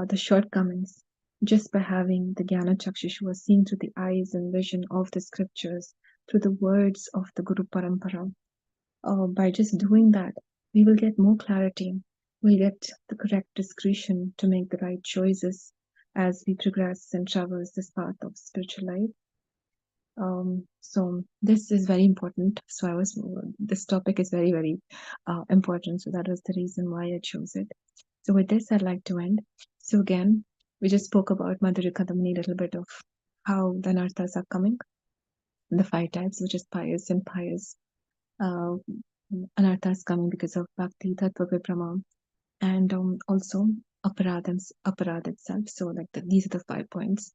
the shortcomings just by having the Jnana Chakshusha, seeing through the eyes and vision of the scriptures, through the words of the Guru Parampara. By just doing that, we will get more clarity, we'll get the correct discretion to make the right choices as we progress and traverse this path of spiritual life. So this is very important. So this topic is very, very important. So that was the reason why I chose it. So with this, I'd like to end. So again, we just spoke about Madhurya Kadamini, a little bit of how the anarthas are coming, the 5 types, which is pious and pious. Anarthas coming because of bhakti, tattva viprama, and also aparad itself. So like these are the 5 points.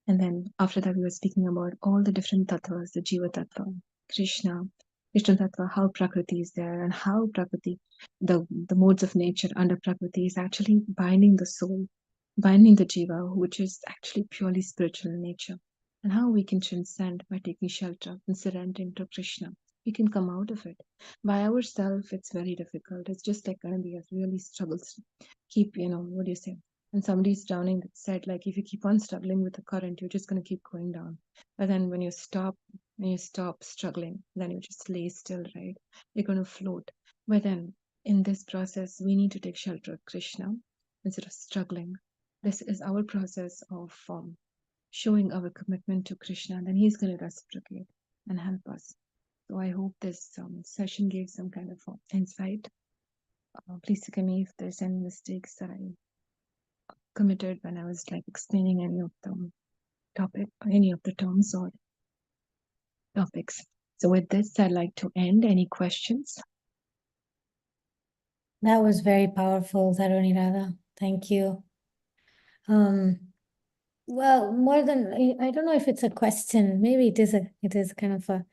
And then after that, we were speaking about all the different tattvas, the Jiva Tattva, Krishna, Krishna Tattva, how Prakriti is there, and how Prakriti, the modes of nature under Prakriti is actually binding the soul, binding the Jiva, which is actually purely spiritual in nature, and how we can transcend by taking shelter and surrendering to Krishna. We can come out of it. By ourselves, it's very difficult. It's just like going to be a really struggles. Keep, what do you say? And somebody's drowning said, like, if you keep on struggling with the current, you're just going to keep going down. But then when you stop struggling, then you just lay still, right? You're going to float. But then in this process, we need to take shelter of Krishna instead of struggling. This is our process of showing our commitment to Krishna, and then he's going to reciprocate and help us. So I hope this session gave some kind of insight. Please forgive me if there's any mistakes that I committed when I was like explaining any of the topic, any of the terms or topics. So with this, I'd like to end. Any questions? That was very powerful, Taruni Radha. Thank you. Well, more than I don't know if it's a question. Maybe it is kind of a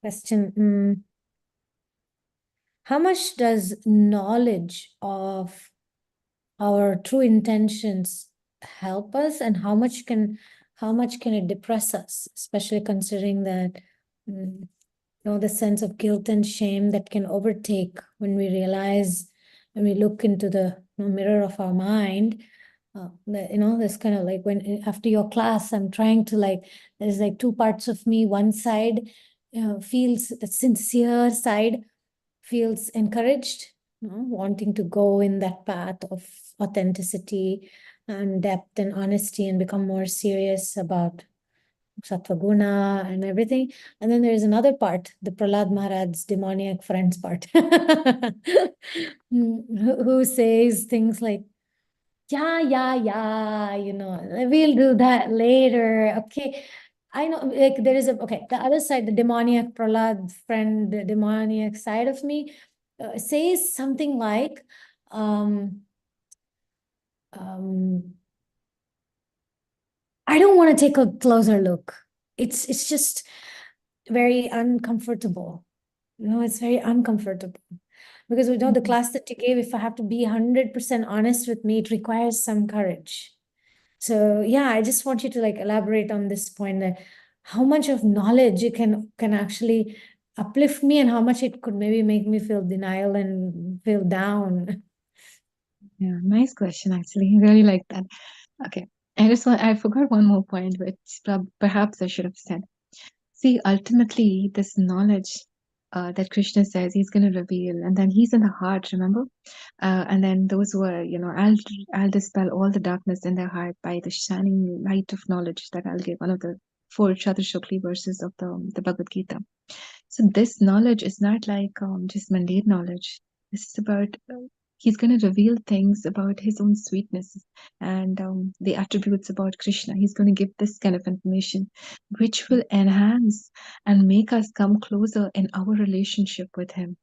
question. How much does knowledge of our true intentions help us, and how much can it depress us, especially considering that the sense of guilt and shame that can overtake when we realize, when we look into the mirror of our mind, this kind of like when after your class, I'm trying to there's like 2 parts of me. One side feels, the sincere side feels encouraged, wanting to go in that path of authenticity and depth and honesty and become more serious about Sattva and everything. And then there's another part, the Prahlad Maharaj's demoniac friends part, who says things like, yeah, we'll do that later. Okay. I know, like there is the other side, the demoniac Prahlad friend, the demoniac side of me says something like, um, I don't want to take a closer look. It's just very uncomfortable. It's very uncomfortable because we know the Mhm. class that you gave, if I have to be 100% honest with me, it requires some courage. So yeah, I just want you to like elaborate on this point, that how much of knowledge you can actually uplift me and how much it could maybe make me feel denial and feel down. Yeah, nice question, actually. Really like that. Okay. I forgot one more point, which perhaps I should have said. See, ultimately, this knowledge that Krishna says he's going to reveal, and then he's in the heart, remember? And then those who are, I'll dispel all the darkness in their heart by the shining light of knowledge that I'll give, one of the four Chaturshokli verses of the Bhagavad Gita. So this knowledge is not like just mundane knowledge. This is about he's going to reveal things about his own sweetness and the attributes about Krishna. He's going to give this kind of information, which will enhance and make us come closer in our relationship with him.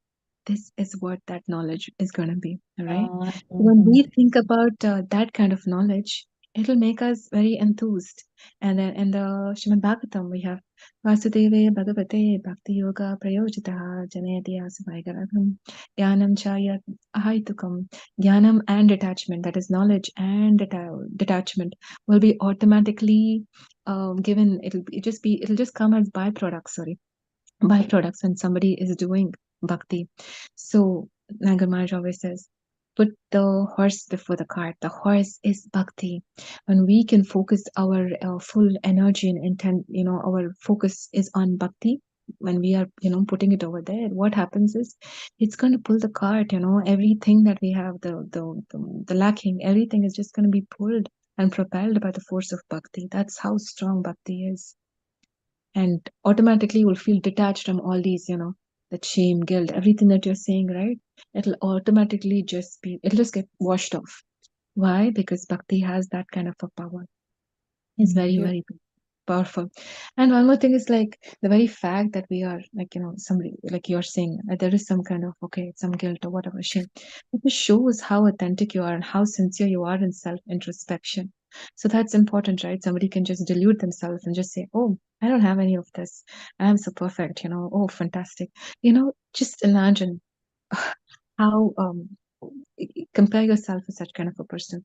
This is what that knowledge is going to be, all right? When we Mhm. think about that kind of knowledge, it'll make us very enthused. And then in the Srimad Bhagavatam, we have Vasudeve Bhagavate Bhakti Yoga Prayojitaha Janayati Asavaigarakam Jnanam Chaya Ahaitukam. Jnanam and detachment, that is knowledge and detachment, will be automatically given. It'll just come as byproducts when somebody is doing bhakti. So Nagar Maharaj always says, put the horse before the cart. The horse is bhakti. When we can focus our full energy and intent, our focus is on bhakti. When we are, putting it over there, what happens is it's going to pull the cart. Everything that we have, the lacking, everything is just going to be pulled and propelled by the force of bhakti. That's how strong bhakti is, and automatically you'll feel detached from all these, the shame, guilt, everything that you're saying, right? It'll just get washed off. Why? Because bhakti has that kind of a power. It's very, Beautiful. very powerful. And one more thing is like the very fact that we are like, somebody like you're saying, there is some kind of, okay, some guilt or whatever, shame. It just shows how authentic you are and how sincere you are in self introspection. So that's important, right? Somebody can just delude themselves and just say, oh, I don't have any of this. I'm so perfect, oh, fantastic. Just imagine how compare yourself with such kind of a person.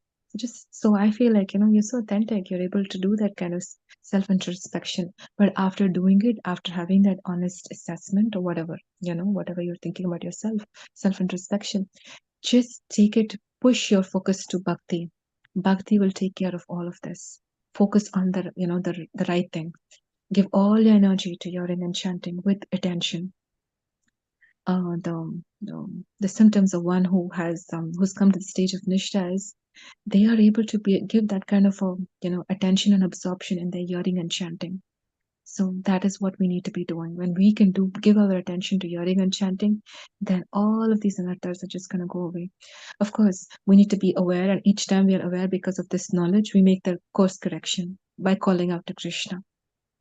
So I feel like, you're so authentic, you're able to do that kind of self introspection. But after doing it, after having that honest assessment or whatever, whatever you're thinking about yourself, self introspection, just take it, push your focus to bhakti. Bhakti will take care of all of this. Focus on the right thing. Give all your energy to your and chanting with attention. The symptoms of one who's come to the stage of nishta is they are able to give that kind of a attention and absorption in their hearing and chanting. So that is what we need to be doing. When we can give our attention to hearing and chanting, then all of these anarthas are just going to go away. Of course, we need to be aware, and each time we are aware because of this knowledge, we make the course correction by calling out to Krishna.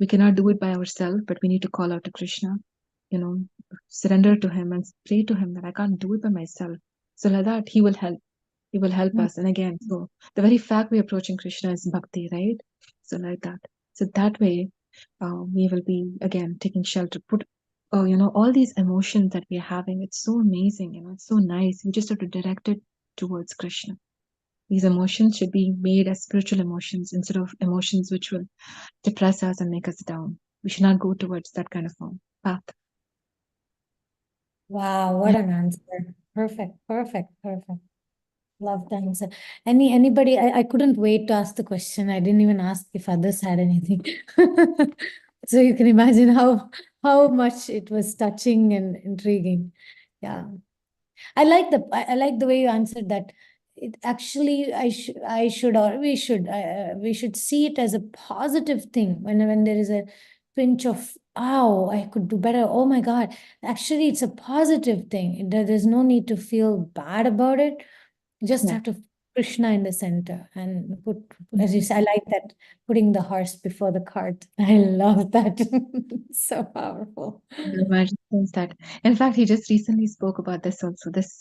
We cannot do it by ourselves, but we need to call out to Krishna, you know, surrender to him and pray to him that I can't do it by myself. So like that, he will help. He will help us. And again, so the very fact we're approaching Krishna is bhakti, right? So like that. So that way, we will be again taking shelter. All these emotions that we're having. It's so amazing. It's so nice. We just have to direct it towards Krishna. These emotions should be made as spiritual emotions instead of emotions which will depress us and make us down. We should not go towards that kind of path. Wow, what Yeah. an answer. Perfect, perfect, perfect. Love the answer. Anybody, I couldn't wait to ask the question. I didn't even ask if others had anything. So you can imagine how much it was touching and intriguing. Yeah. I like the way you answered that. It actually I should or we should see it as a positive thing when there is a pinch of, oh, I could do better. Oh my God. Actually, it's a positive thing. There's no need to feel bad about it. You just Yeah. have to Krishna in the center and put, as you said, I like that, putting the horse before the cart. I love that. So powerful. Imagine that. In fact, he just recently spoke about this also. This,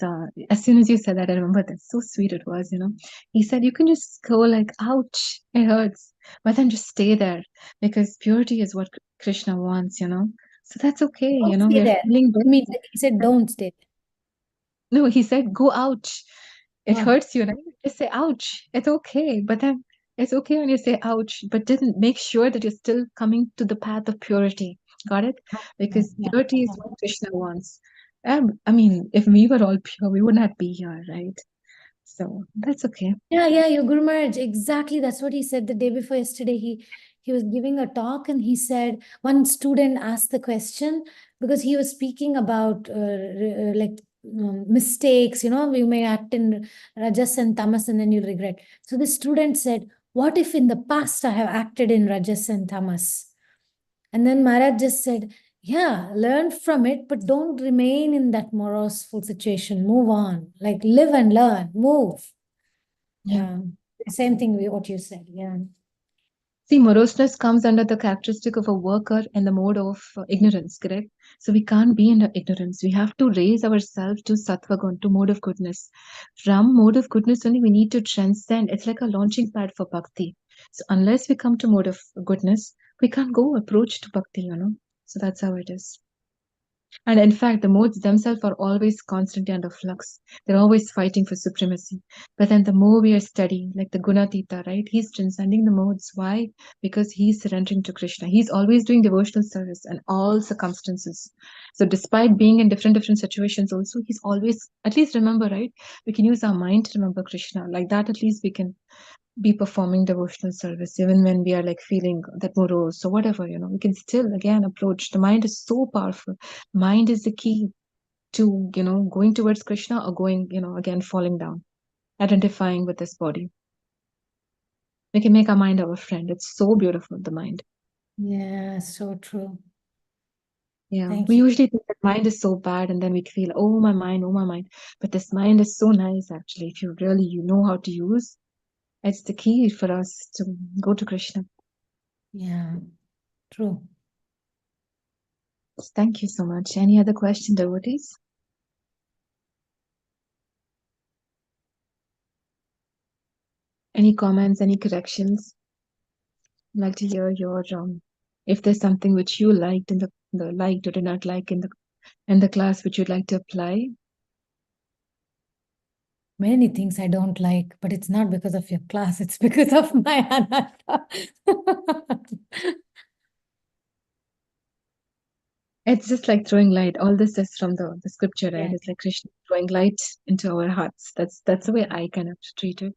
as soon as you said that, I remember that. So sweet it was, you know. He said you can just go like, ouch, it hurts, but then just stay there because purity is what Krishna wants, you know. So that's okay, you Don't know. stay We are there. feeling I mean, good. he said, don't stay No, he said, go ouch. It there. Oh, hurts you, right? Just say ouch. It's okay. But then it's okay when you say ouch, but didn't make sure that you're still coming to the path of purity. Got it? yeah, Because yeah. purity is what Krishna wants. I mean, if we were all pure, we would not be here, right? So that's okay. Yeah, yeah, your Guru Maharaj, exactly. That's what he said the day before yesterday. He was giving a talk and he said one student asked the question because he was speaking about like mistakes. You know, you may act in rajas and tamas and then you'll regret. So the student said, "What if in the past I have acted in rajas and tamas?" And then Maharaj just said, "Yeah, learn from it, but don't remain in that moroseful situation. Move on, like live and learn, move." Yeah. Same thing with what you said. Yeah. See, moroseness comes under the characteristic of a worker in the mode of ignorance, correct? So we can't be in the ignorance. We have to raise ourselves to sattva gun, to mode of goodness. From mode of goodness only we need to transcend. It's like a launching pad for bhakti. So unless we come to mode of goodness, we can't go approach to bhakti, you know. So that's how it is. And in fact, the modes themselves are always constantly under flux. They're always fighting for supremacy. But then the more we are steady, like the Gunatita, right? He's transcending the modes. Why? Because he's surrendering to Krishna. He's always doing devotional service in all circumstances. So despite being in different situations also, he's always, at least remember, right? We can use our mind to remember Krishna. Like that, at least we can be performing devotional service even when we are like feeling that morose or whatever, you know, we can still again approach. The mind is so powerful. Mind is the key to, you know, going towards Krishna or going, you know, again falling down, identifying with this body. We can make our mind our friend. It's so beautiful, the mind. Yeah, so true. Yeah, Thank we you. usually think that mind is so bad and then we feel, oh my mind, oh my mind. But this mind is so nice actually. If you really, you know how to use, it's the key for us to go to Krishna. Yeah, true. Thank you so much. Any other question, devotees? Any comments, any corrections? I'd like to hear your if there's something which you liked in the liked or did not like in the class which you'd like to apply. Many things I don't like, but it's not because of your class, it's because of my anatta. It's just like throwing light. All this is from the scripture, right? Yeah. It's like Krishna throwing light into our hearts. That's the way I kind of treat it.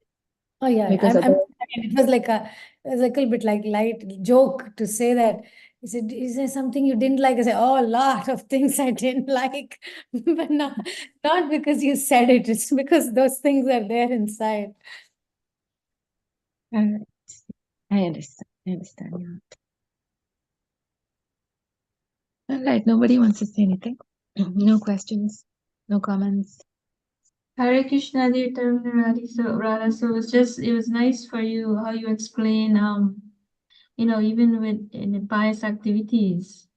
Oh yeah, Because I other mean, it was a little bit like light joke to say that. Is there something you didn't like? I say, oh, a lot of things I didn't like, but not because you said it. It's because those things are there inside. uh, I understand. I understand. Yeah. All right. Nobody wants to say anything. No questions. No comments. Hare Krishna, dear Taruni Radha. So it was nice for you how you explain, even with in the pious activities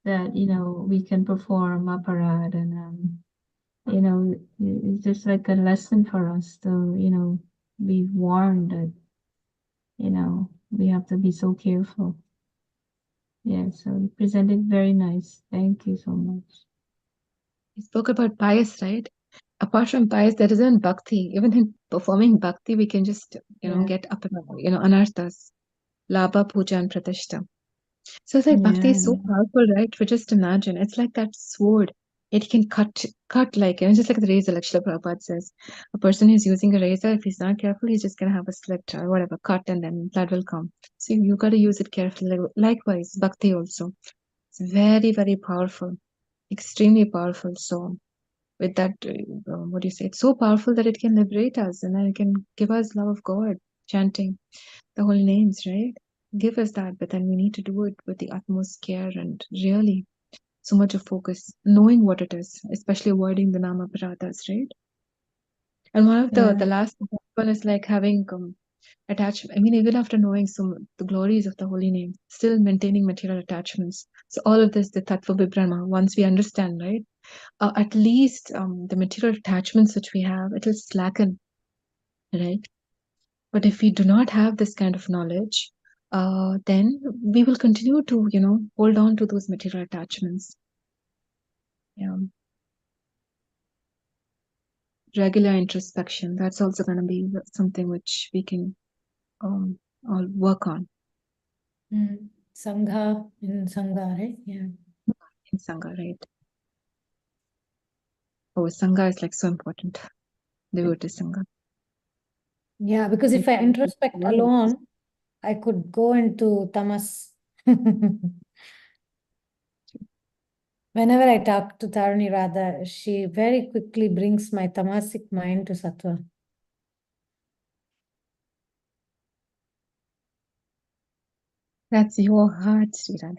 that, we can perform aparad and, it's just like a lesson for us to, be warned that, we have to be so careful. Yeah, so you presented very nice. Thank you so much. We spoke about pious, right? Apart from pious, there isn't bhakti. Even in performing bhakti, we can just, Yeah. get up and, anarthas, labha, puja, and pratishtha. So it's like bhakti Yeah. is so powerful, right? We just imagine. It's like that sword. It can cut like, just like the razor, like Srila Prabhupada says. A person who's using a razor, if he's not careful, he's just gonna have a slit or whatever, cut, and then blood will come. So you gotta use it carefully. Likewise, bhakti also. It's very, very powerful, extremely powerful. So with that, what do you say? It's so powerful that it can liberate us and then it can give us love of God, chanting the holy names, right? Give us that, but then we need to do it with the utmost care and really so much of focus, knowing what it is, especially avoiding the nama paradas, right? And one of the Yeah. last One is like having attachment. I mean, even after knowing the glories of the holy name, still maintaining material attachments. So all of this, the tattva vibrama, once we understand, right? At least the material attachments which we have, it will slacken, right? But if we do not have this kind of knowledge, then we will continue to, hold on to those material attachments. Yeah. Regular introspection, that's also going to be something which we can all work on Sangha, in Sangha, right? Yeah. in Sangha, right? Oh, Sangha is like so important. Devotee Sangha. Yeah, because if I introspect alone, I could go into tamas. Whenever I talk to Taruni Radha, she very quickly brings my tamasic mind to sattva. That's your heart, Srirad.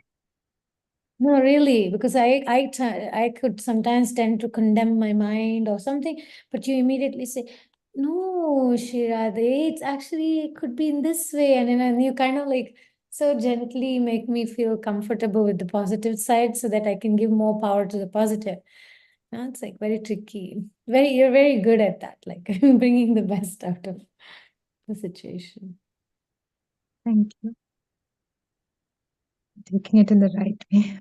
No, really, because I could sometimes tend to condemn my mind or something, but you immediately say, "No, Shirade, it's actually it could be in this way," and then you kind of like so gently make me feel comfortable with the positive side, so that I can give more power to the positive. Now it's like very tricky. You're very good at that, like bringing the best out of the situation. Thank you. Taking it in the right way.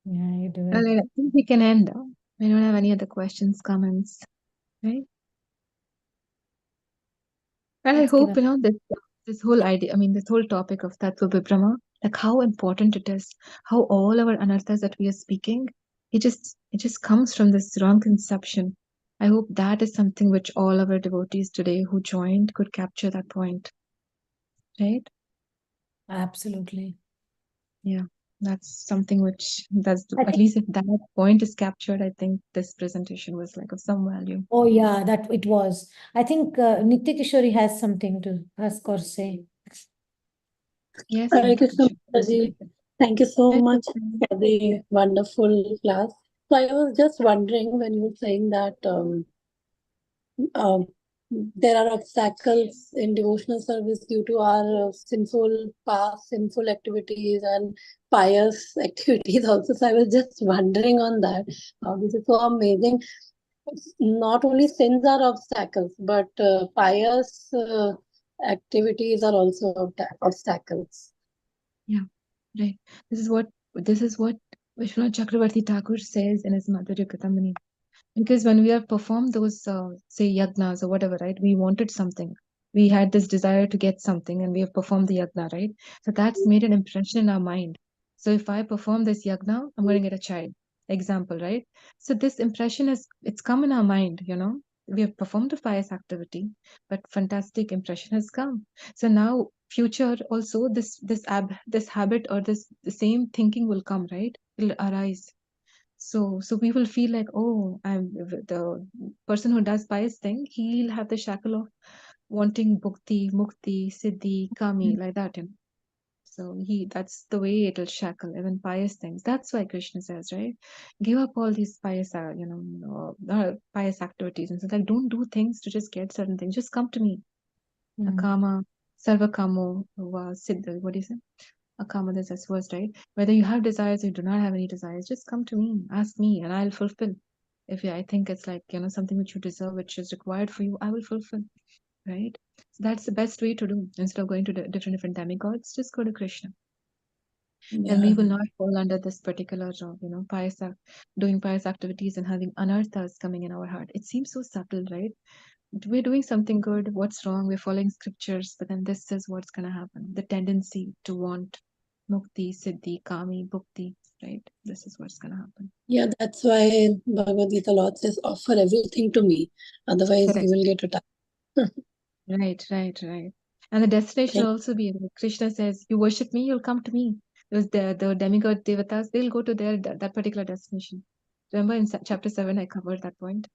Yeah, you do Well, it. I think we can end now. We don't have any other questions, comments, right? And I Let's give hope, up. this whole idea, I mean, this whole topic of Tattva Vibrama, like how important it is, how all our anarthas that we are speaking, it just comes from this wrong conception. I hope that is something which all our devotees today who joined could capture that point, right? Absolutely. Yeah, that's something which that's I at think. least if that point is captured, I think this presentation was like of some value. Oh yeah, that it was. I think Nitya Kishori has something to ask or say. Yes, Hare Nitya Krishna Kishore. Mataji. Thank you so Hare much Krishna. for the wonderful class. So I was just wondering when you were saying that um, there are obstacles in devotional service due to our sinful past, sinful activities and pious activities also. So I was just wondering on that. This is so amazing. Not only sins are obstacles, but pious activities are also obstacles. Yeah, right. This is what Vishwanath Chakravarti Thakur says in his Madhurya Katamani. Because when we have performed those, say, yagnas or whatever, right, we wanted something. We had this desire to get something and we have performed the yagna, right? So that's made an impression in our mind. So if I perform this yagna, I'm going to get a child. Example, right? So this impression it's come in our mind, We have performed a pious activity, but fantastic impression has come. So now future also this habit or the same thinking will come, right? Will arise. So we will feel like, oh, I'm the person who does pious thing, he'll have the shackle of wanting bhukti, mukti, siddhi, kami, like that. So that's the way it'll shackle even pious things. That's why Krishna says, right? Give up all these pious, pious activities. And so like, don't do things to just get certain things. Just come to me. Akama, sarva kamo, siddha, what do you say? Akama, there's this verse, right? Whether you have desires or you do not have any desires, just come to me, ask me, and I'll fulfill. If I think it's like, something which you deserve, which is required for you, I will fulfill, right? So that's the best way to do. Instead of going to different demigods, just go to Krishna. Then we will not fall under this particular, doing pious activities and having anarthas coming in our heart. It seems so subtle, right? We're doing something good. What's wrong? We're following scriptures, but then this is what's going to happen. The tendency to want mukti, siddhi, kami, bhukti, right? This is what's going to happen. Yeah, that's why Bhagavad Gita Lord says, offer everything to me, otherwise Correct. you will get attacked. Right. And the destination will also be, like Krishna says, you worship me, you'll come to me. Because the demigod devatas, they'll go to that particular destination. Remember in chapter 7, I covered that point.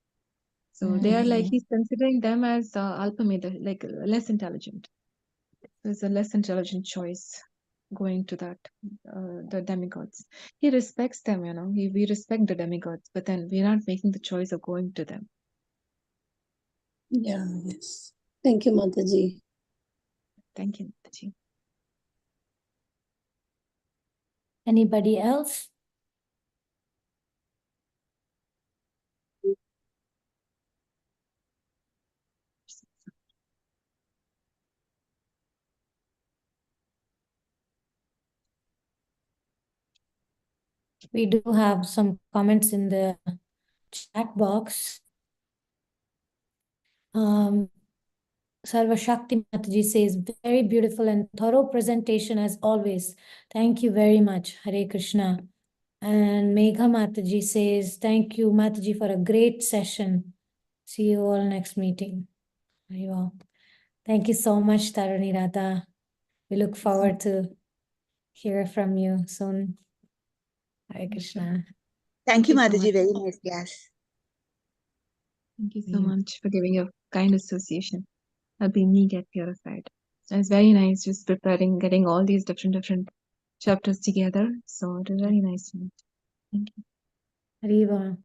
So they are like, he's considering them as alpameda, like less intelligent. There's a less intelligent choice going to the demigods. He respects them, we respect the demigods, but then we're not making the choice of going to them. Yeah, yes. Thank you, Mataji. Thank you, Mataji. Anybody else? We do have some comments in the chat box. Sarva Shakti Mataji says, very beautiful and thorough presentation as always. Thank you very much. Hare Krishna. And Megha Mataji says, thank you, Mataji, for a great session. See you all next meeting. Very well. Thank you so much, Taruni Radha. We look forward to hear from you soon. Hare Krishna. Thank you, so Mataji. much. Very nice class. Thank you so Yeah. much for giving your kind association, helping me get purified. So it's very nice just preparing, getting all these different chapters together. So it is very nice to meet. Thank you. Hare Krishna.